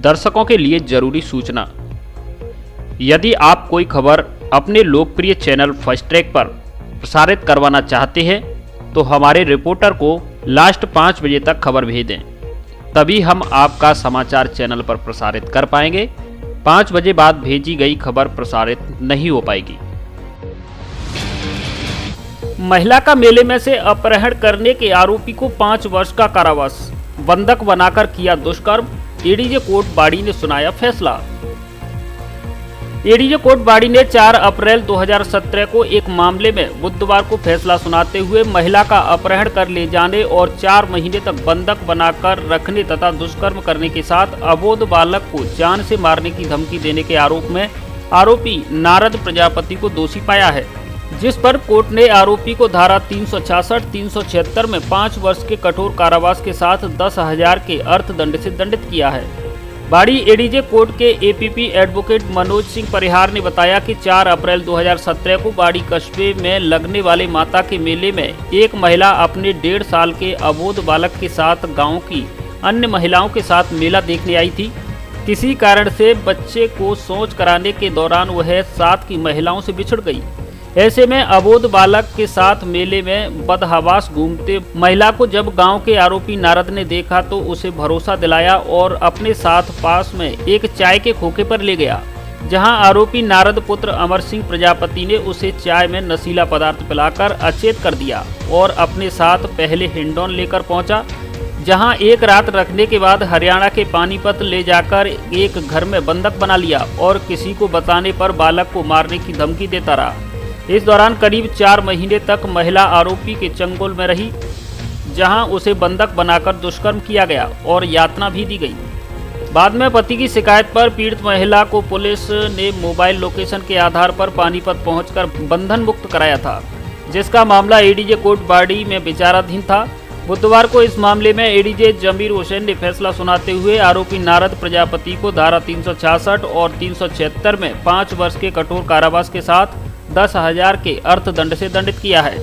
दर्शकों के लिए जरूरी सूचना। यदि आप कोई खबर अपने लोकप्रिय चैनल फर्स्ट ट्रैक पर प्रसारित करवाना चाहते हैं तो हमारे रिपोर्टर को लास्ट 5 बजे तक खबर भेजें, तभी हम आपका समाचार चैनल पर प्रसारित कर पाएंगे। 5 बजे बाद भेजी गई खबर प्रसारित नहीं हो पाएगी। महिला का मेले में से अपहरण करने के आरोपी को 5 वर्ष का कारावास, बंधक बनाकर किया दुष्कर्म। एडीजे कोर्ट बाड़ी ने सुनाया फैसला। एडीजे कोर्ट बाड़ी ने 4 अप्रैल 2017 को एक मामले में बुधवार को फैसला सुनाते हुए महिला का अपहरण कर ले जाने और 4 महीने तक बंधक बनाकर रखने तथा दुष्कर्म करने के साथ अबोध बालक को जान से मारने की धमकी देने के आरोप में आरोपी नारद प्रजापति को दोषी पाया है, जिस पर कोर्ट ने आरोपी को धारा 366-376 में 5 वर्ष के कठोर कारावास के साथ 10,000 के अर्थदंड से दंडित किया है। बाड़ी एडीजे कोर्ट के एपीपी एडवोकेट मनोज सिंह परिहार ने बताया कि 4 अप्रैल 2017 को बाड़ी कस्बे में लगने वाले माता के मेले में एक महिला अपने 1.5 साल के अबोध बालक के साथ गांव की अन्य महिलाओं के साथ मेला देखने आई थी। किसी कारण से बच्चे को शौच कराने के दौरान वह साथ की महिलाओं से बिछड़ गई। ऐसे में अबोध बालक के साथ मेले में बदहवास घूमते महिला को जब गांव के आरोपी नारद ने देखा तो उसे भरोसा दिलाया और अपने साथ पास में एक चाय के खोखे पर ले गया, जहां आरोपी नारद पुत्र अमर सिंह प्रजापति ने उसे चाय में नशीला पदार्थ पिलाकर अचेत कर दिया और अपने साथ पहले हिंडौन लेकर पहुंचा, जहां एक रात रखने के बाद हरियाणा के पानीपत ले जाकर एक घर में बंधक बना लिया और किसी को बताने पर बालक को मारने की धमकी देता रहा। इस दौरान करीब 4 महीने तक महिला आरोपी के चंगुल में रही, जहां उसे बंधक बनाकर दुष्कर्म किया गया और यातना भी दी गई। बाद में पति की शिकायत पर पीड़ित महिला को पुलिस ने मोबाइल लोकेशन के आधार पर पानीपत पहुंचकर बंधन मुक्त कराया था, जिसका मामला एडीजे कोर्ट बाड़ी में विचाराधीन था। बुधवार को इस मामले में एडीजे जमीर हुसैन ने फैसला सुनाते हुए आरोपी नारद प्रजापति को धारा 366 और 376 में 5 वर्ष के कठोर कारावास के साथ 10,000 के अर्थदंड से दंडित किया है।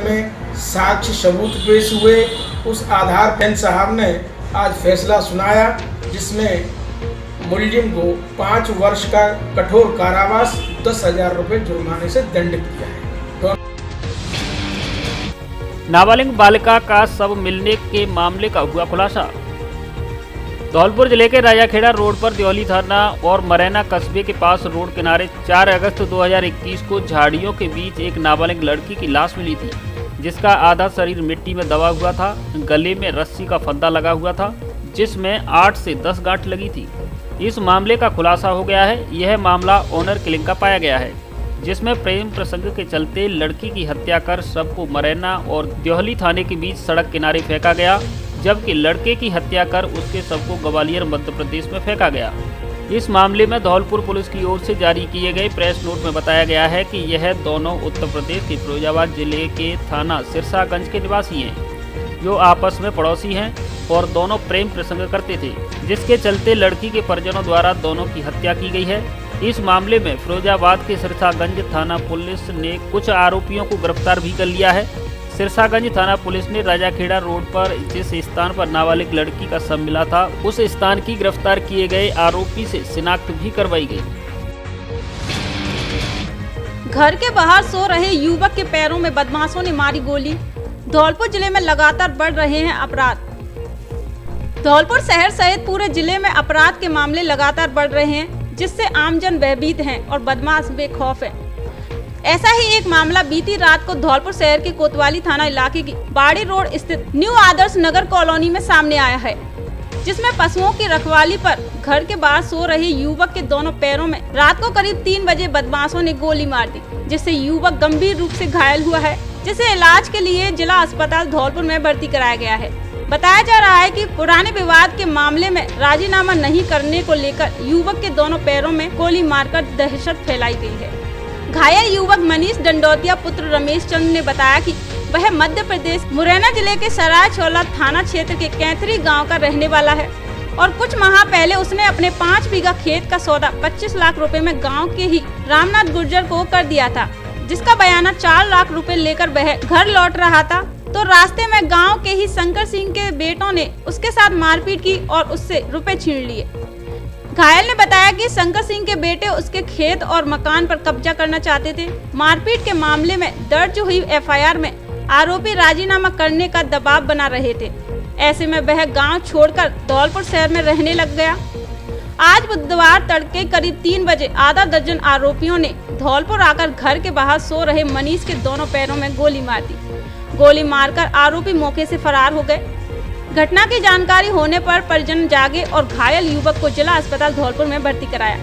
में साक्ष्य सबूत पेश हुए, उस आधार पर साहब ने आज फैसला सुनाया, जिसमें मुलजिम को 5 वर्ष का कठोर कारावास 10,000 रुपये जुर्माने से दंडित किया है। नाबालिग बालिका का शव मिलने के मामले का हुआ खुलासा। धौलपुर जिले के राजाखेड़ा रोड पर दियोली थाना और मरैना कस्बे के पास रोड किनारे 4 अगस्त 2021 को झाड़ियों के बीच एक नाबालिग लड़की की लाश मिली थी, जिसका आधा शरीर मिट्टी में दबा हुआ था। गले में रस्सी का फंदा लगा हुआ था, जिसमें 8 से 10 गांठ लगी थी। इस मामले का खुलासा हो गया है। यह मामला ऑनर किलिंग का पाया गया है, जिसमें प्रेम प्रसंग के चलते लड़की की हत्या कर शव को मरैना और दियोली थाने के बीच सड़क किनारे फेंका गया, जबकि लड़के की हत्या कर उसके शव को ग्वालियर मध्य प्रदेश में फेंका गया। इस मामले में धौलपुर पुलिस की ओर से जारी किए गए प्रेस नोट में बताया गया है कि यह दोनों उत्तर प्रदेश के फिरोजाबाद जिले के थाना सिरसागंज के निवासी हैं, जो आपस में पड़ोसी हैं और दोनों प्रेम प्रसंग करते थे, जिसके चलते लड़की के परिजनों द्वारा दोनों की हत्या की गई है। इस मामले में फिरोजाबाद के सिरसागंज थाना पुलिस ने कुछ आरोपियों को गिरफ्तार भी कर लिया है। सिरसागंज थाना पुलिस ने राजाखेड़ा रोड पर जिस स्थान पर नाबालिग लड़की का शव मिला था, उस स्थान की गिरफ्तार किए गए आरोपी से शिनाख्त भी करवाई गई। घर के बाहर सो रहे युवक के पैरों में बदमाशों ने मारी गोली। धौलपुर जिले में लगातार बढ़ रहे हैं अपराध। धौलपुर शहर सहित पूरे जिले में अपराध के मामले लगातार बढ़ रहे हैं, जिससे आमजन भयभीत हैं और बदमाश बेखौफ हैं। ऐसा ही एक मामला बीती रात को धौलपुर शहर के कोतवाली थाना इलाके की बाड़ी रोड स्थित न्यू आदर्श नगर कॉलोनी में सामने आया है, जिसमें पशुओं की रखवाली पर घर के बाहर सो रहे युवक के दोनों पैरों में रात को करीब 3 बजे बदमाशों ने गोली मार दी, जिससे युवक गंभीर रूप से घायल हुआ है, जिसे इलाज के लिए जिला अस्पताल धौलपुर में भर्ती कराया गया है। बताया जा रहा है कि पुराने विवाद के मामले में राजीनामा नहीं करने को लेकर युवक के दोनों पैरों में गोली मारकर दहशत फैलाई गई है। घायल युवक मनीष डंडौतिया पुत्र रमेश चंद्र ने बताया कि वह मध्य प्रदेश मुरैना जिले के सराय चौला थाना क्षेत्र के कैथरी गांव का रहने वाला है और कुछ माह पहले उसने अपने 5 बीघा खेत का सौदा 25 लाख रुपए में गांव के ही रामनाथ गुर्जर को कर दिया था, जिसका बयाना 4 लाख रुपए लेकर वह घर लौट रहा था तो रास्ते में गांव के ही शंकर सिंह के बेटों ने उसके साथ मारपीट की और उससे रुपए छीन लिए। घायल ने बताया कि शंकर सिंह के बेटे उसके खेत और मकान पर कब्जा करना चाहते थे। मारपीट के मामले में दर्ज हुई एफआईआर में आरोपी राजीनामा करने का दबाव बना रहे थे। ऐसे में वह गांव छोड़कर धौलपुर शहर में रहने लग गया। आज बुधवार तड़के करीब 3 बजे आधा दर्जन आरोपियों ने धौलपुर आकर घर के बाहर सो रहे मनीष के दोनों पैरों में गोली मार दी। गोली मारकर आरोपी मौके से फरार हो गए। घटना की जानकारी होने पर परिजन जागे और घायल युवक को जिला अस्पताल धौलपुर में भर्ती कराया,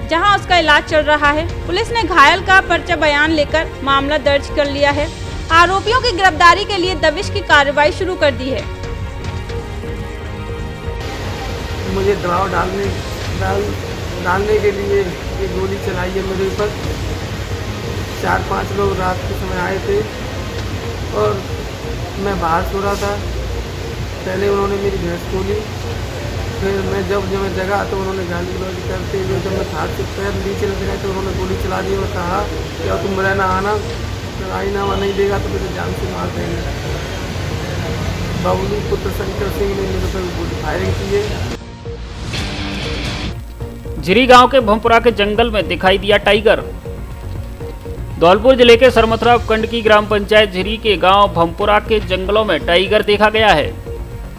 जहां उसका इलाज चल रहा है। पुलिस ने घायल का पर्चा बयान लेकर मामला दर्ज कर लिया है। आरोपियों की गिरफ्तारी के लिए दबिश की कार्रवाई शुरू कर दी है। मुझे दबाव डालने के लिए ये गोली चलाई है मेरे ऊपर। 4-5 लोग रात के समय आए थे और मैं बाहर सो रहा था। पहले उन्होंने मेरी भैंस खोली, फिर जब मैं जगा तो उन्होंने गाली गलौज करते हुए जब मैं हाथ से पैर नीचे लग गए तो उन्होंने गोली चला दी और कहा कि अब तुम रहना आना, आईनामा नहीं देगा तो मुझे जान से मार देंगे। बाबुली पुत्र शंकर सिंह ने मेरे पर गोली फायरिंग की है। झिरी गांव के भमपुरा के जंगल में दिखाई दिया टाइगर। धौलपुर जिले के सरमथुरा उपखंड की ग्राम पंचायत झिरी के गांव भमपुरा के जंगलों में टाइगर देखा गया है।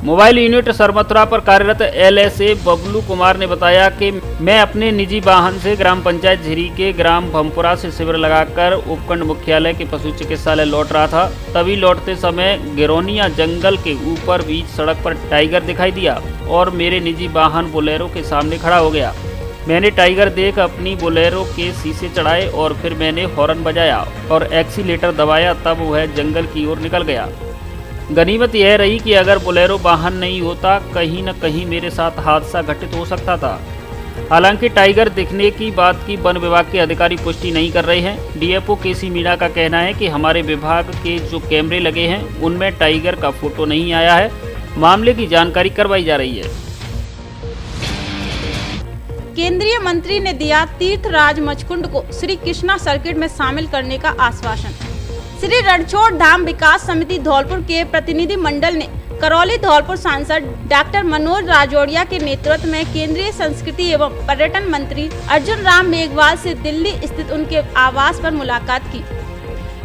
मोबाइल यूनिट सरमथुरा पर कार्यरत एलएसए बबलू कुमार ने बताया कि मैं अपने निजी वाहन से ग्राम पंचायत झिरी के ग्राम भमपुरा से शिविर लगाकर उपखंड मुख्यालय के पशु चिकित्सालय लौट रहा था। तभी लौटते समय गिरोनिया जंगल के ऊपर बीच सड़क पर टाइगर दिखाई दिया और मेरे निजी वाहन बोलेरो के सामने खड़ा हो गया। मैंने टाइगर देख अपनी बोलेरो के शीशे चढ़ाए और फिर मैंने हॉर्न बजाया और एक्सीलेटर दबाया, तब वह जंगल की ओर निकल गया। गनीमत यह रही कि अगर बोलेरो वाहन नहीं होता कहीं न कहीं मेरे साथ हादसा घटित हो सकता था। हालांकि टाइगर दिखने की बात की वन विभाग के अधिकारी पुष्टि नहीं कर रहे हैं। डीएफओ केसी मीणा का कहना है कि हमारे विभाग के जो कैमरे लगे हैं उनमें टाइगर का फोटो नहीं आया है। मामले की जानकारी करवाई जा रही है। केंद्रीय मंत्री ने दिया तीर्थराज मचकुंड को श्री कृष्णा सर्किट में शामिल करने का आश्वासन। श्री रणछोड़ धाम विकास समिति धौलपुर के प्रतिनिधि मंडल ने करौली धौलपुर सांसद डॉक्टर मनोज राजौड़िया के नेतृत्व में केंद्रीय संस्कृति एवं पर्यटन मंत्री अर्जुन राम मेघवाल से दिल्ली स्थित उनके आवास पर मुलाकात की,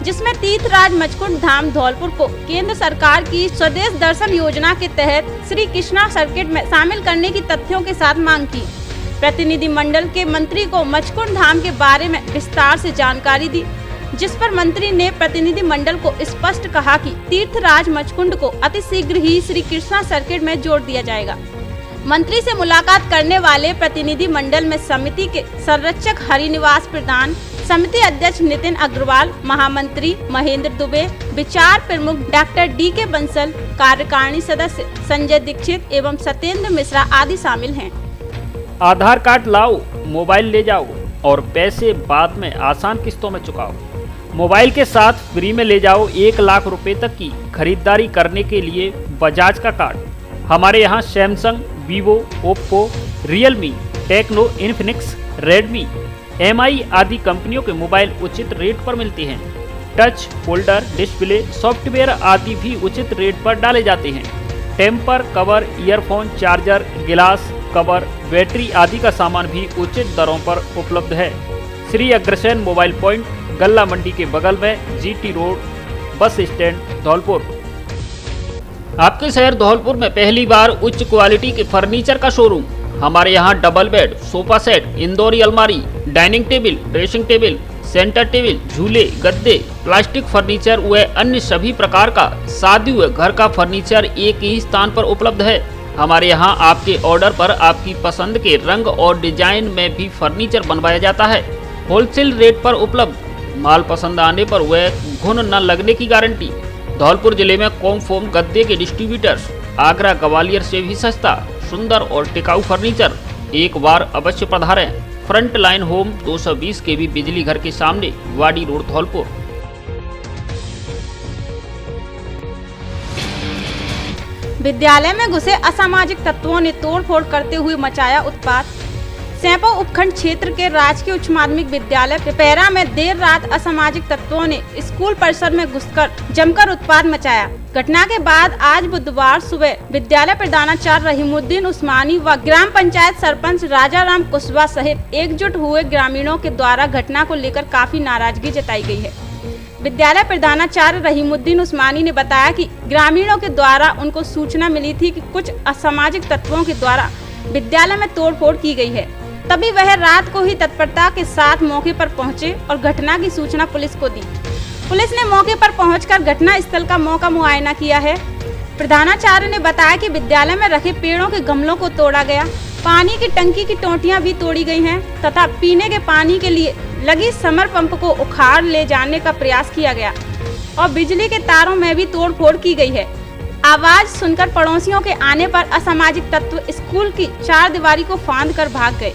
जिसमें तीर्थराज मचकुंड धाम धौलपुर को केंद्र सरकार की स्वदेश दर्शन योजना के तहत श्री कृष्णा सर्किट में शामिल करने की तथ्यों के साथ मांग की। प्रतिनिधि मंडल के मंत्री को मचकुंड धाम के बारे में विस्तार से जानकारी दी, जिस पर मंत्री ने प्रतिनिधि मंडल को स्पष्ट कहा कि तीर्थराज मचकुंड को अतिशीघ्र ही श्री कृष्णा सर्किट में जोड़ दिया जाएगा। मंत्री से मुलाकात करने वाले प्रतिनिधि मंडल में समिति के संरक्षक हरिनिवास प्रधान, समिति अध्यक्ष नितिन अग्रवाल, महामंत्री महेंद्र दुबे, विचार प्रमुख डॉक्टर डी.के. बंसल, कार्यकारिणी सदस्य संजय दीक्षित एवं सत्येंद्र मिश्रा आदि शामिल हैं। आधार कार्ड लाओ, मोबाइल ले जाओ और पैसे बाद में आसान किस्तों में चुकाओ। मोबाइल के साथ फ्री में ले जाओ 1 लाख रुपए तक की खरीदारी करने के लिए बजाज का कार्ड। हमारे यहाँ Samsung, Vivo, Oppo, Realme, Tecno, Infinix, Redmi, MI आदि कंपनियों के मोबाइल उचित रेट पर मिलते हैं। टच, फोल्डर, डिस्प्ले, सॉफ्टवेयर आदि भी उचित रेट पर डाले जाते हैं। टेम्पर, कवर, ईयरफोन, चार्जर, गिलास, कवर, बैटरी आदि का सामान भी उचित दरों पर उपलब्ध है। श्री अग्रसेन मोबाइल पॉइंट, गल्ला मंडी के बगल में, GT road, bus stand, Dholpur. आपके शहर धौलपुर में पहली बार उच्च क्वालिटी के फर्नीचर का शोरूम। हमारे यहाँ डबल बेड, सोफा सेट, इंदौरी अलमारी, dining table, dressing table, centre table, झूले, गद्दे, प्लास्टिक फर्नीचर व अन्य सभी प्रकार का शादी व घर का फर्नीचर एक ही स्थान पर उपलब्ध है। हमारे यहाँ आपके ऑर्डर पर आपकी पसंद के रंग और डिजाइन में भी फर्नीचर बनवाया जाता है। होलसेल रेट पर उपलब्ध, माल पसंद आने पर वह घुन न लगने की गारंटी। धौलपुर जिले में कॉमफोम गद्दे के डिस्ट्रीब्यूटर्स, आगरा ग्वालियर से भी सस्ता, सुंदर और टिकाऊ फर्नीचर। एक बार अवश्य पधारें। फ्रंट लाइन होम 220 kV बिजली घर के सामने, वाडी रोड, धौलपुर। विद्यालय में घुसे असामाजिक तत्वों ने तोड़फोड़ करते हुए मचाया उत्पात। सैंपो उपखंड क्षेत्र के राजकीय उच्च माध्यमिक विद्यालय पेपैरा में देर रात असामाजिक तत्वों ने स्कूल परिसर में घुसकर जमकर उत्पात मचाया। घटना के बाद आज बुधवार सुबह विद्यालय प्रधानाचार्य रहीमुद्दीन उस्मानी व ग्राम पंचायत सरपंच राजाराम कुशवाहा सहित एकजुट हुए ग्रामीणों के द्वारा घटना को लेकर काफी नाराजगी जताई गई है। विद्यालय प्रधानाचार्य रहीमुद्दीन उस्मानी ने बताया कि ग्रामीणों के द्वारा उनको सूचना मिली थी कि कुछ असामाजिक तत्वों के द्वारा विद्यालय में तोड़फोड़ की गई है। तभी वह रात को ही तत्परता के साथ मौके पर पहुंचे और घटना की सूचना पुलिस को दी। पुलिस ने मौके पर पहुंचकर घटना स्थल का मौका मुआयना किया है। प्रधानाचार्य ने बताया कि विद्यालय में रखे पेड़ों के गमलों को तोड़ा गया, पानी की टंकी की टोंटियां भी तोड़ी गई हैं तथा पीने के पानी के लिए लगी समर पंप को उखाड़ ले जाने का प्रयास किया गया और बिजली के तारों में भी तोड़फोड़ की गई है। आवाज सुनकर पड़ोसियों के आने पर असामाजिक तत्व स्कूल की चार दीवारी को फांद कर भाग गए।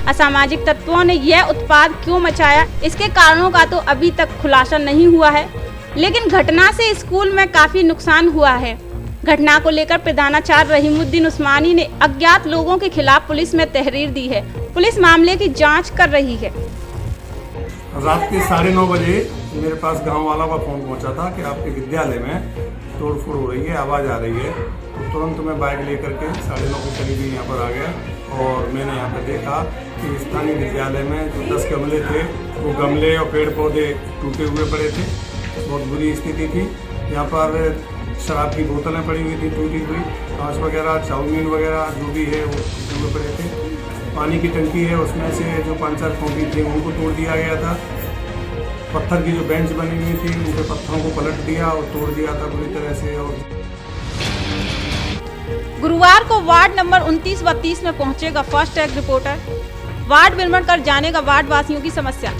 असामाजिक तत्वों ने यह उत्पात क्यों मचाया, इसके कारणों का तो अभी तक खुलासा नहीं हुआ है, लेकिन घटना से स्कूल में काफी नुकसान हुआ है। घटना को लेकर प्रधानाचार्य रहीमुद्दीन उस्मानी ने अज्ञात लोगों के खिलाफ पुलिस में तहरीर दी है। पुलिस मामले की जांच कर रही है। रात के 9:30 बजे मेरे पास गांव वाला का फोन पहुंचा था कि आपके विद्यालय में तोड़फोड़ हो रही है, आवाज़ आ रही है। तो तुरंत मैं बाइक लेकर के 9:30 के करीब यहाँ पर आ गया और मैंने यहाँ पर देखा कि स्थानीय विद्यालय में जो 10 गमले थे वो गमले और पेड़ पौधे टूटे हुए पड़े थे। बहुत बुरी स्थिति थी। यहाँ पर शराब की बोतलें पड़ी हुई थी टूटी हुई, कांच वगैरह, चाउमीन वगैरह जो भी है वो टूटे हुए पड़े थे। पानी की टंकी है उसमें से जो 5-4 टोटी थी उनको तोड़ दिया गया था। पत्थर की जो बेंच बनी हुई थी उनके पत्थरों को पलट दिया और तोड़ दिया था बुरी तरह से। और गुरुवार को वार्ड नंबर 29 व 30 में पहुंचेगा फास्ट ट्रैक रिपोर्टर। वार्ड भ्रमण कर जानेगा वार्ड वासियों की समस्या।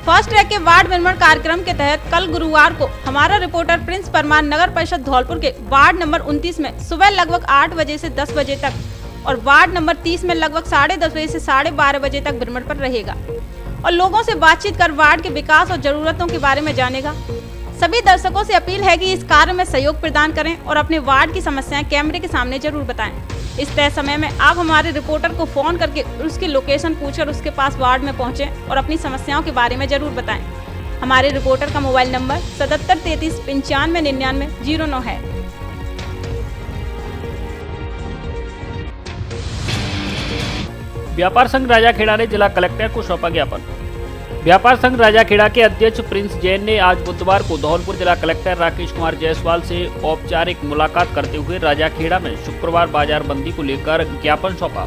फास्ट ट्रैक के वार्ड भ्रमण कार्यक्रम के तहत कल गुरुवार को हमारा रिपोर्टर प्रिंस परमार नगर परिषद धौलपुर के वार्ड नंबर 29 में सुबह लगभग 8 बजे से 10 बजे तक और वार्ड नंबर 30 में लगभग 10:30 बजे से 12:30 बजे तक भ्रमण पर रहेगा और लोगों से बातचीत कर वार्ड के विकास और जरूरतों के बारे में जानेगा। सभी दर्शकों से अपील है कि इस कार्य में सहयोग प्रदान करें और अपने वार्ड की समस्याएं कैमरे के सामने जरूर बताएं। इस तय समय में आप हमारे रिपोर्टर को फोन करके उसकी लोकेशन पूछकर उसके पास वार्ड में पहुंचें और अपनी समस्याओं के बारे में जरूर बताएं। हमारे रिपोर्टर का मोबाइल नंबर 7733 95 99 09 है। व्यापार संघ राजाखेड़ा ने जिला कलेक्टर को सौंपा ज्ञापन। व्यापार संघ राजाखेड़ा के अध्यक्ष प्रिंस जैन ने आज बुधवार को धौलपुर जिला कलेक्टर राकेश कुमार जायसवाल से औपचारिक मुलाकात करते हुए राजाखेड़ा में शुक्रवार बाजारबंदी को लेकर ज्ञापन सौंपा।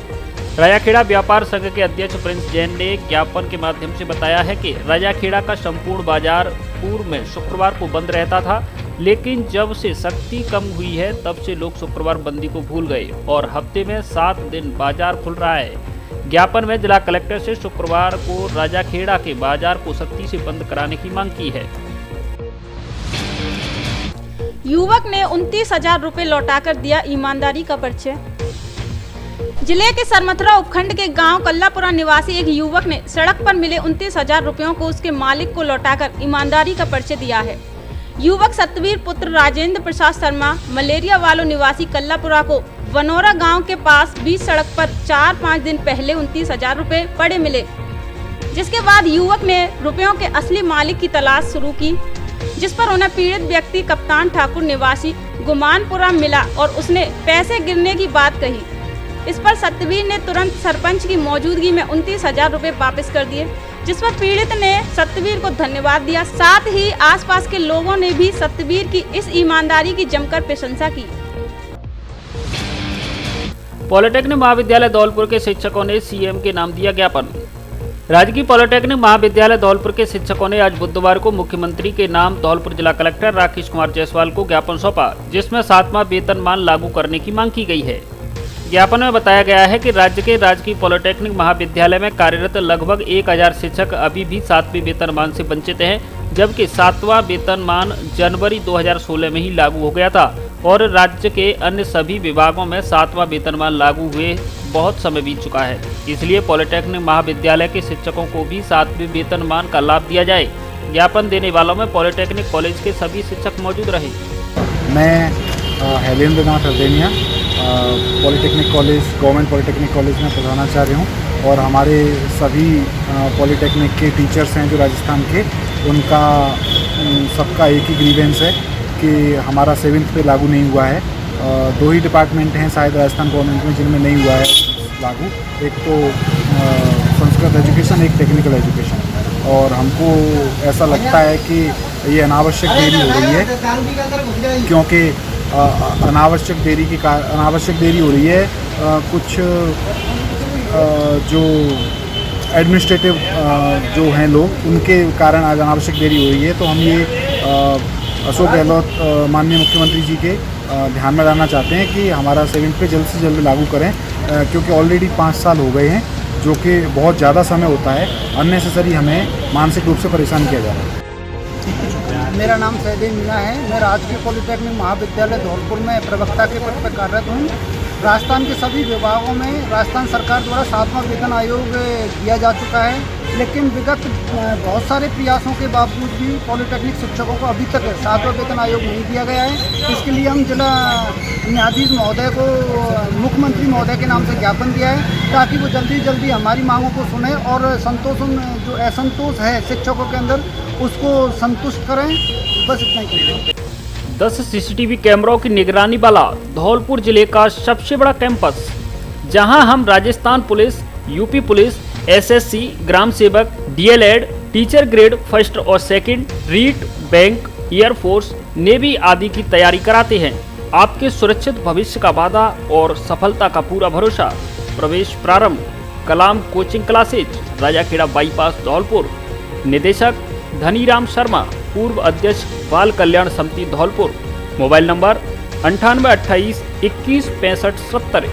राजाखेड़ा व्यापार संघ के अध्यक्ष प्रिंस जैन ने ज्ञापन के माध्यम से बताया है कि राजाखेड़ा का संपूर्ण बाजार पूर्व में शुक्रवार को बंद रहता था, लेकिन जब से सख्ती कम हुई है तब से लोग शुक्रवार बंदी को भूल गए और हफ्ते में 7 दिन बाजार खुल रहा है। ज्ञापन में जिला कलेक्टर से शुक्रवार को राजाखेड़ा के बाजार को सख्ती से बंद कराने की मांग की है। युवक ने 29,000 रुपए लौटाकर दिया ईमानदारी का परिचय। जिले के सरमथुरा उपखंड के गांव कल्लापुरा निवासी एक युवक ने सड़क पर मिले 29,000 रुपयों को उसके मालिक को लौटाकर ईमानदारी का परिचय दिया है। युवक सतवीर पुत्र राजेंद्र प्रसाद शर्मा मलेरिया वालों निवासी कल्लापुरा को वनौरा गांव के पास बीच सड़क पर 4-5 दिन पहले 29,000 रुपए पड़े मिले, जिसके बाद युवक ने रुपयों के असली मालिक की तलाश शुरू की, जिस पर उन्हें पीड़ित व्यक्ति कप्तान ठाकुर निवासी गुमानपुरा मिला और उसने पैसे गिरने की बात कही। इस पर सतवीर ने तुरंत सरपंच की मौजूदगी में 29,000 रुपए वापस कर दिए, जिस पर पीड़ित ने सतवीर को धन्यवाद दिया। साथ ही आसपास के लोगों ने भी सतवीर की इस ईमानदारी की जमकर प्रशंसा की। पॉलिटेक्निक महाविद्यालय धौलपुर के शिक्षकों ने सीएम के नाम दिया ज्ञापन। राजकीय पॉलिटेक्निक महाविद्यालय धौलपुर के शिक्षकों ने आज बुधवार को मुख्यमंत्री के नाम धौलपुर जिला कलेक्टर राकेश कुमार जायसवाल को ज्ञापन सौंपा, जिसमें 7वां वेतनमान लागू करने की मांग की गई है। ज्ञापन में बताया गया है कि राज्य के राजकीय पॉलिटेक्निक महाविद्यालय में कार्यरत लगभग 1000 शिक्षक अभी भी 7वें वेतनमान से वंचित हैं, जबकि 7वां वेतनमान जनवरी 2016 में ही लागू हो गया था और राज्य के अन्य सभी विभागों में 7वां वेतनमान लागू हुए बहुत समय बीत चुका है। इसलिए पॉलिटेक्निक महाविद्यालय के शिक्षकों को भी 7वें वेतनमान का लाभ दिया जाए। ज्ञापन देने वालों में पॉलिटेक्निक कॉलेज के सभी शिक्षक मौजूद रहे। मैं Hailendra Nath Ardenia polytechnic college government polytechnic college में प्रधानाचार्य हूँ और हमारे सभी पॉलिटेक्निक के टीचर्स हैं जो राजस्थान के, उनका सबका एक ही ग्रीवेंस है कि हमारा 7th पे लागू नहीं हुआ है। 2 ही डिपार्टमेंट हैं शायद राजस्थान गवर्नमेंट में जिनमें नहीं हुआ है लागू, एक तो संस्कृत एजुकेशन, एक टेक्निकल एजुकेशन। और हमको ऐसा लगता है कि ये अनावश्यक देरी हो रही है, क्योंकि अनावश्यक देरी हो रही है। कुछ जो एडमिनिस्ट्रेटिव जो हैं लोग, उनके कारण आज अनावश्यक देरी हो रही है। तो हम ये अशोक गहलोत माननीय मुख्यमंत्री जी के ध्यान में लाना चाहते हैं कि हमारा 7th पे जल्द से जल्द लागू करें, क्योंकि ऑलरेडी 5 साल हो गए हैं, जो कि बहुत ज़्यादा समय होता है। अननेसेसरी हमें मानसिक रूप से परेशान किया जा रहा है। मेरा नाम सहदेव मीना है। मैं राजकीय पॉलिटेक्निक महाविद्यालय धौलपुर में प्रवक्ता के पद पर कार्यरत हूँ। राजस्थान के सभी विभागों में राजस्थान सरकार द्वारा 7वां वेतन आयोग दिया जा चुका है, लेकिन विगत बहुत सारे प्रयासों के बावजूद भी पॉलिटेक्निक शिक्षकों को अभी तक 7वां वेतन आयोग नहीं दिया गया है। इसके लिए हम जिला न्यायाधीश महोदय को मुख्यमंत्री महोदय के नाम से ज्ञापन दिया है, ताकि वो जल्दी जल्दी हमारी मांगों को सुने और जो असंतोष है शिक्षकों के अंदर, उसको संतुष्ट करें। बस इतना ही। 10 सीसीटीवी कैमरों की निगरानी वाला धौलपुर जिले का सबसे बड़ा कैंपस, जहां हम Rajasthan police, UP police, SSC, ग्राम सेवक, डीएलएड, टीचर ग्रेड 1st और 2nd, REET, bank, air force, navy आदि की तैयारी कराते हैं। आपके सुरक्षित भविष्य का वादा और सफलता का पूरा भरोसा। प्रवेश प्रारंभ। Kalam coaching classes, Rajakhera bypass, Dholpur. निदेशक धनीराम शर्मा, पूर्व अध्यक्ष बाल कल्याण समिति, धौलपुर। Mobile number 9828 21 65 70।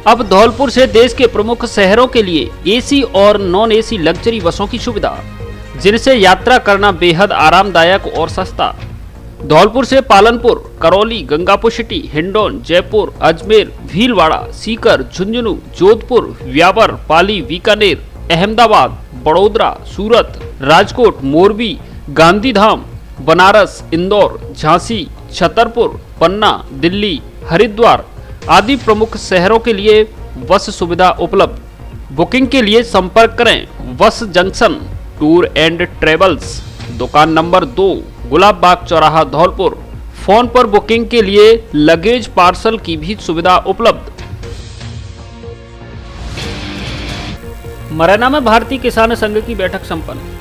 अब धौलपुर से देश के प्रमुख शहरों के लिए एसी और नॉन एसी लग्जरी बसों की सुविधा, जिनसे यात्रा करना बेहद आरामदायक और सस्ता। धौलपुर से पालनपुर, करौली, गंगापुर सिटी, हिंडौन, जयपुर, अजमेर, भीलवाड़ा, सीकर, झुंझुनू, जोधपुर, व्यावर, पाली, बीकानेर, अहमदाबाद, बड़ोदरा, सूरत, राजकोट, मोरबी, गांधीधाम, बनारस, इंदौर, झांसी, छतरपुर, पन्ना, दिल्ली, हरिद्वार आदि प्रमुख शहरों के लिए बस सुविधा उपलब्ध। बुकिंग के लिए संपर्क करें बस जंक्शन टूर एंड ट्रेवल्स, दुकान नंबर 2, गुलाब बाग चौराहा, धौलपुर। फोन पर बुकिंग के लिए लगेज पार्सल की भी सुविधा उपलब्ध। मुरैना में भारतीय किसान संघ की बैठक संपन्न।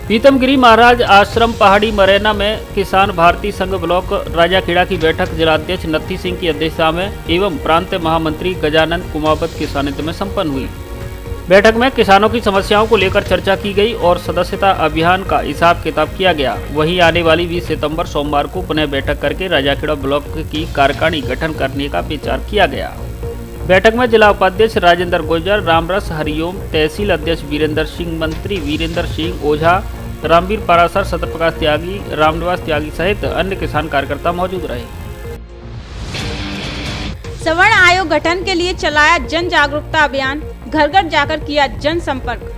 पीतमगिरी महाराज आश्रम पहाड़ी मुरैना में किसान भारतीय संघ ब्लॉक राजाखेड़ा की बैठक जिलाध्यक्ष नत्थी सिंह की अध्यक्षता में एवं प्रांत महामंत्री गजानंद कुमावत के सानिध्य में संपन्न हुई। बैठक में किसानों की समस्याओं को लेकर चर्चा की गई और सदस्यता अभियान का हिसाब किताब किया गया। वहीं आने वाली 20 सितंबर सोमवार को पुनः बैठक करके राजाखेड़ा ब्लॉक की कार्यकारिणी गठन करने का विचार किया गया। बैठक में जिला उपाध्यक्ष राजेंद्र गुर्जर, रामरस हरिओम, तहसील अध्यक्ष वीरेंद्र सिंह, मंत्री वीरेंद्र सिंह ओझा, रामवीर पारासर, सत्यप्रकाश त्यागी, रामनिवास त्यागी सहित अन्य किसान कार्यकर्ता मौजूद रहे। सवर्ण आयोग गठन के लिए चलाया जन जागरूकता अभियान, घर घर जाकर किया जनसंपर्क।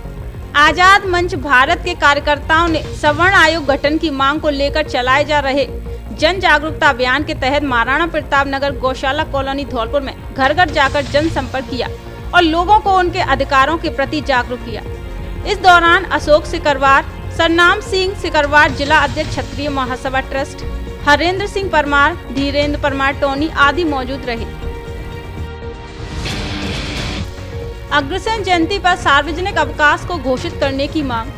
आजाद मंच भारत के कार्यकर्ताओं ने सवर्ण आयोग गठन की मांग को लेकर चलाए जा रहे जन जागरूकता अभियान के तहत महाराणा प्रताप नगर गौशाला कॉलोनी धौलपुर में घर घर जाकर जनसंपर्क किया और लोगों को उनके अधिकारों के प्रति जागरूक किया। इस दौरान अशोक सिकरवार, सरनाम सिंह सिकरवार, जिला अध्यक्ष क्षत्रिय महासभा ट्रस्ट, हरेंद्र सिंह परमार, धीरेन्द्र परमार टोनी आदि मौजूद रहे। अग्रसेन जयंती पर सार्वजनिक अवकाश को घोषित करने की मांग।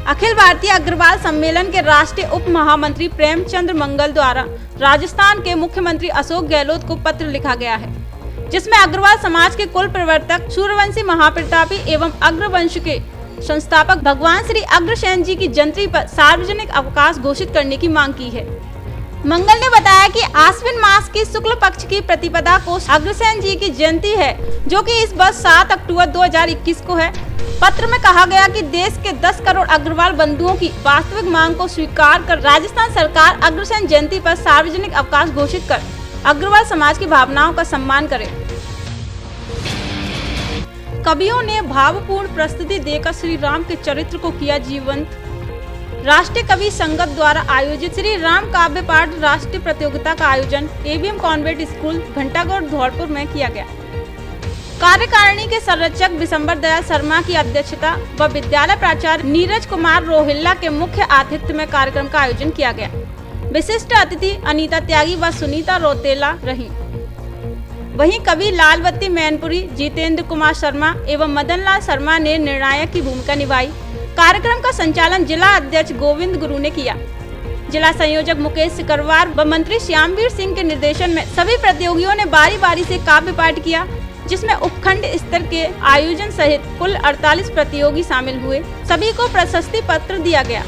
अखिल भारतीय अग्रवाल सम्मेलन के राष्ट्रीय उप महामंत्री प्रेमचंद्र मंगल द्वारा राजस्थान के मुख्यमंत्री अशोक गहलोत को पत्र लिखा गया है, जिसमें अग्रवाल समाज के कुल प्रवर्तक सूर्यवंशी महाप्रतापी एवं अग्रवंश के संस्थापक भगवान श्री अग्रसेन जी की जयंती पर सार्वजनिक अवकाश घोषित करने की मांग की है। मंगल ने बताया कि आश्विन मास की शुक्ल पक्ष की प्रतिपदा को अग्रसेन जी की जयंती है, जो कि इस वर्ष 7 अक्टूबर 2021 को है। पत्र में कहा गया कि देश के 10 करोड़ अग्रवाल बंधुओं की वास्तविक मांग को स्वीकार कर राजस्थान सरकार अग्रसेन जयंती पर सार्वजनिक अवकाश घोषित कर अग्रवाल समाज की भावनाओं का सम्मान करे। कवियों ने भावपूर्ण प्रस्तुति देकर श्री राम के चरित्र को किया जीवंत। राष्ट्रीय कवि संगत द्वारा आयोजित श्री राम काव्य पाठ राष्ट्रीय प्रतियोगिता का आयोजन एबीएम कॉन्वेंट स्कूल घंटागढ़ धौलपुर में किया गया। कार्यकारिणी के संरक्षक विशंबर दयाल शर्मा की अध्यक्षता व विद्यालय प्राचार्य नीरज कुमार रोहिल्ला के मुख्य आतिथ्य में कार्यक्रम का आयोजन किया गया। विशिष्ट अतिथि अनीता त्यागी व सुनीता रोतेला रही। वहीं कवि लालवती मैनपुरी, जितेंद्र कुमार शर्मा एवं मदन लाल शर्मा ने निर्णायक की भूमिका निभाई। कार्यक्रम का संचालन जिला अध्यक्ष गोविंद गुरु ने किया। जिला संयोजक मुकेश सिकरवार व मंत्री श्यामवीर सिंह के निर्देशन में सभी प्रतियोगियों ने बारी बारी से काव्य पाठ किया, जिसमें उपखंड स्तर के आयोजन सहित कुल 48 प्रतियोगी शामिल हुए। सभी को प्रशस्ति पत्र दिया गया।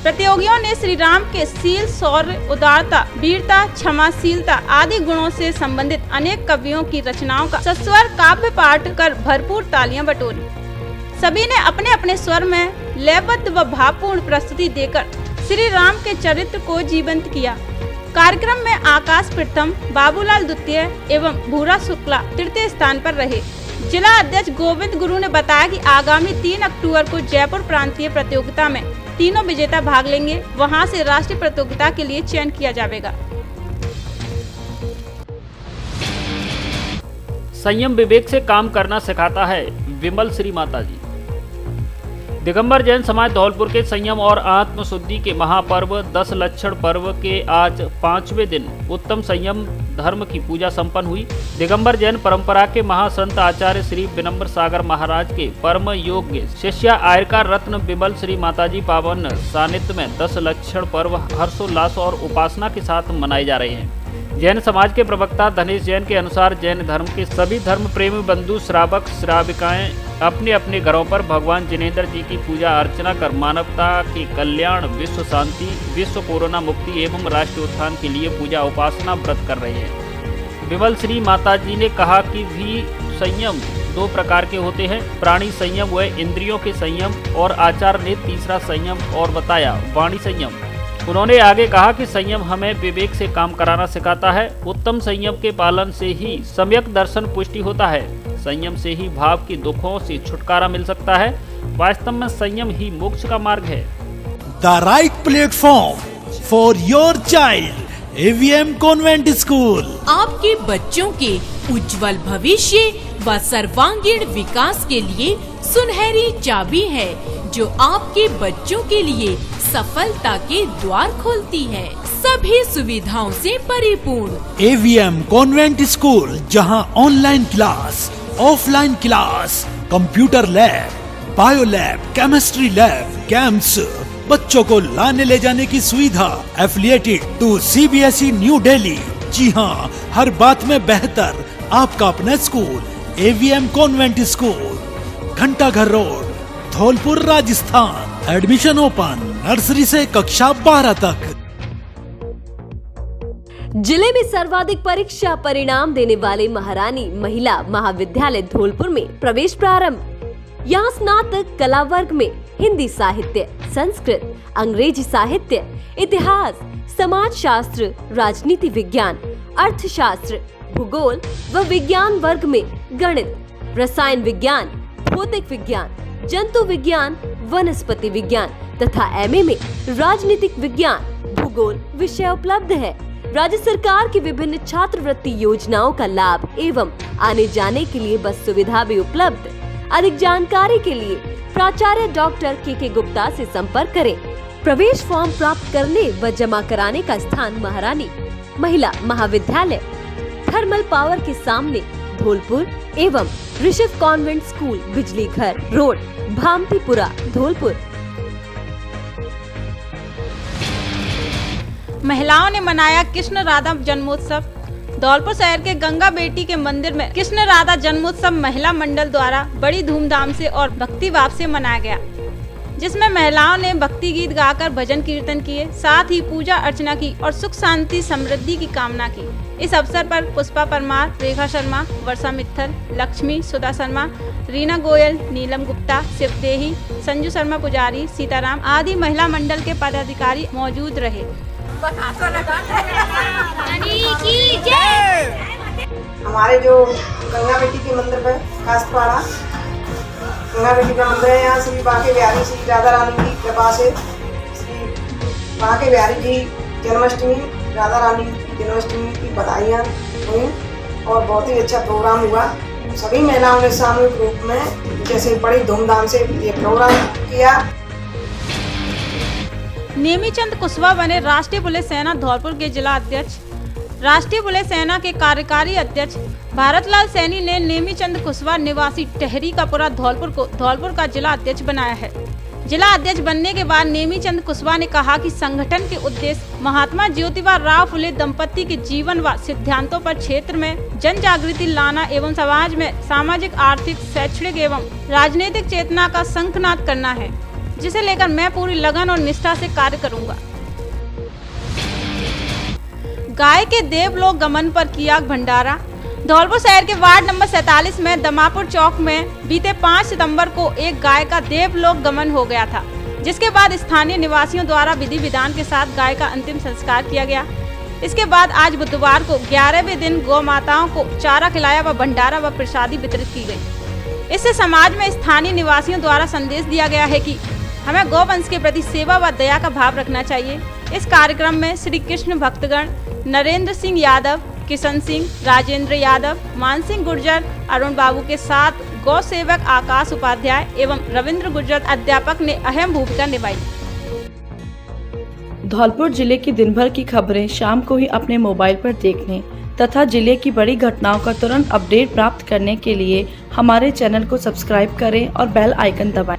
प्रतियोगियों ने श्री राम के शील, शौर्य, उदारता, वीरता, क्षमाशीलता आदि गुणों से संबंधित अनेक कवियों की रचनाओं का सस्वर काव्य पाठ कर भरपूर तालियां बटोरी। सभी ने अपने अपने स्वर में लयबद्ध व भावपूर्ण प्रस्तुति देकर श्री राम के चरित्र को जीवंत किया। कार्यक्रम में आकाश प्रथम, बाबूलाल द्वितीय एवं भूरा शुक्ला तृतीय स्थान पर रहे। जिला अध्यक्ष गोविंद गुरु ने बताया कि आगामी 3 अक्टूबर को जयपुर प्रांतीय प्रतियोगिता में तीनों विजेता भाग लेंगे। वहां से राष्ट्रीय प्रतियोगिता के लिए चयन किया जाएगा। संयम विवेक से काम करना सिखाता है, विमल श्री माताजी। दिगंबर जैन समाज धौलपुर के संयम और आत्मशुद्धि के महापर्व 10 लक्षण पर्व के आज 5वें दिन उत्तम संयम धर्म की पूजा संपन्न हुई। दिगंबर जैन परंपरा के महासंत आचार्य श्री विनम्र सागर महाराज के परम योग्य शिष्या आयरका रत्न विमल श्री माताजी पावन सानिध्य में 10 लक्षण पर्व हर्षोल्लास और उपासना के साथ मनाए जा रहे हैं। जैन समाज के प्रवक्ता धनेश जैन के अनुसार जैन धर्म के सभी धर्म प्रेमी बंधु श्रावक श्राविकाएं अपने अपने घरों पर भगवान जिनेंद्र जी की पूजा अर्चना कर मानवता के कल्याण, विश्व शांति, विश्व कोरोना मुक्ति एवं राष्ट्रीय उत्थान के लिए पूजा उपासना व्रत कर रहे हैं। विमल श्री माताजी ने कहा कि भी संयम 2 प्रकार के होते हैं, प्राणी संयम व इंद्रियों के संयम, और आचार्य ने तीसरा संयम और बताया, वाणी संयम। उन्होंने आगे कहा कि संयम हमें विवेक से काम कराना सिखाता है। उत्तम संयम के पालन से ही सम्यक दर्शन पुष्टि होता है। संयम से ही भाव के दुखों से छुटकारा मिल सकता है। वास्तव में संयम ही मोक्ष का मार्ग है। The right platform for your child, AVM convent school आपके बच्चों के उज्जवल भविष्य व सर्वांगीण विकास के लिए सुनहरी चाबी है, जो आपके बच्चों के लिए सफलता के द्वार खोलती है। सभी सुविधाओं से परिपूर्ण AVM कॉन्वेंट स्कूल, जहां online class, offline class, computer lab, bio lab, chemistry lab, campus, बच्चों को लाने ले जाने की सुविधा, affiliated to CBSE New Delhi. जी हाँ, हर बात में बेहतर आपका अपना school AVM convent school, Ghantaghar road, Dholpur, Rajasthan. Admission open, nursery से कक्षा 12 तक। जिले में सर्वाधिक परीक्षा परिणाम देने वाले महारानी महिला महाविद्यालय धौलपुर में प्रवेश प्रारंभ। यहाँ स्नातक कला वर्ग में हिंदी साहित्य, संस्कृत, अंग्रेजी साहित्य, इतिहास, समाज शास्त्र, राजनीति विज्ञान, अर्थशास्त्र, भूगोल व विज्ञान वर्ग में गणित, रसायन विज्ञान, भौतिक विज्ञान, जंतु विज्ञान, वनस्पति विज्ञान तथा MA में राजनीतिक विज्ञान, भूगोल विषय उपलब्ध है। राज्य सरकार की विभिन्न छात्रवृत्ति योजनाओं का लाभ एवं आने जाने के लिए बस सुविधा भी उपलब्ध। अधिक जानकारी के लिए प्राचार्य डॉक्टर KK गुप्ता से संपर्क करें। प्रवेश फॉर्म प्राप्त करने व जमा कराने का स्थान महारानी महिला महाविद्यालय, थर्मल पावर के सामने धौलपुर एवं ऋषभ कॉन्वेंट स्कूल, बिजली घर रोड, भामतीपुरा, धौलपुर। महिलाओं ने मनाया कृष्ण राधा जन्मोत्सव। धौलपुर शहर के गंगा बेटी के मंदिर में कृष्ण राधा जन्मोत्सव महिला मंडल द्वारा बड़ी धूमधाम से और भक्ति भाव से मनाया गया, जिसमें महिलाओं ने भक्ति गीत गाकर भजन कीर्तन किए, साथ ही पूजा अर्चना की और सुख शांति समृद्धि की कामना की। इस अवसर पर पुष्पा परमार, रेखा शर्मा, वर्षा मित्तल, लक्ष्मी, सुधा शर्मा, रीना गोयल, नीलम गुप्ता, शिवदेही, संजू शर्मा पुजारी, सीताराम आदि महिला मंडल के पदाधिकारी मौजूद रहे। हमारे जो गंगा बेटी के मंदिर पे खासपाड़ा गंगा बेटी का मंदिर है, यहाँ श्री बांके बिहारी श्री राधा रानी की कृपा से श्री बांके बिहारी जी जन्माष्टमी, राधा रानी की जन्माष्टमी की बधाइयाँ हुई और बहुत ही अच्छा प्रोग्राम हुआ। सभी महिलाओं ने सामूहिक रूप में जैसे बड़ी धूमधाम से ये प्रोग्राम किया। नेमीचंद कुशवाहा बने राष्ट्रीय पुलिस सेना धौलपुर के जिला अध्यक्ष। राष्ट्रीय पुलिस सेना के कार्यकारी अध्यक्ष भारतलाल सैनी ने नेमीचंद कुशवाहा निवासी टहरी का पुरा धौलपुर को धौलपुर का जिला अध्यक्ष बनाया है। जिला अध्यक्ष बनने के बाद नेमीचंद कुशवाहा ने कहा कि संगठन के उद्देश्य महात्मा ज्योतिबा राव फुले दंपति के जीवन व सिद्धांतों पर क्षेत्र में जन जागृति लाना एवं समाज में सामाजिक, आर्थिक, शैक्षणिक एवं राजनीतिक चेतना का शंखनाद करना है, जिसे लेकर मैं पूरी लगन और निष्ठा से कार्य करूंगा। गाय के देवलोक गमन पर किया भंडारा। धौलपुर शहर के वार्ड नंबर 47 में दमापुर चौक में बीते 5 सितंबर को एक गाय का देवलोक गमन हो गया था, जिसके बाद स्थानीय निवासियों द्वारा विधि विधान के साथ गाय का अंतिम संस्कार किया गया। इसके बाद आज बुधवार को 11वें दिन गौ माताओं को चारा खिलाया व भंडारा व प्रसादी वितरित की गई। इससे समाज में स्थानीय निवासियों द्वारा संदेश दिया गया है कि हमें गौवंश के प्रति सेवा व दया का भाव रखना चाहिए। इस कार्यक्रम में श्री कृष्ण भक्तगण नरेंद्र सिंह यादव, किशन सिंह, राजेंद्र यादव, मान सिंह गुर्जर, अरुण बाबू के साथ गौ सेवक आकाश उपाध्याय एवं रविंद्र गुर्जर अध्यापक ने अहम भूमिका निभाई। धौलपुर जिले की दिन भर की खबरें शाम को ही अपने मोबाइल पर देखने तथा जिले की बड़ी घटनाओं का तुरंत अपडेट प्राप्त करने के लिए हमारे चैनल को सब्सक्राइब करें और बेल आइकन दबाएं।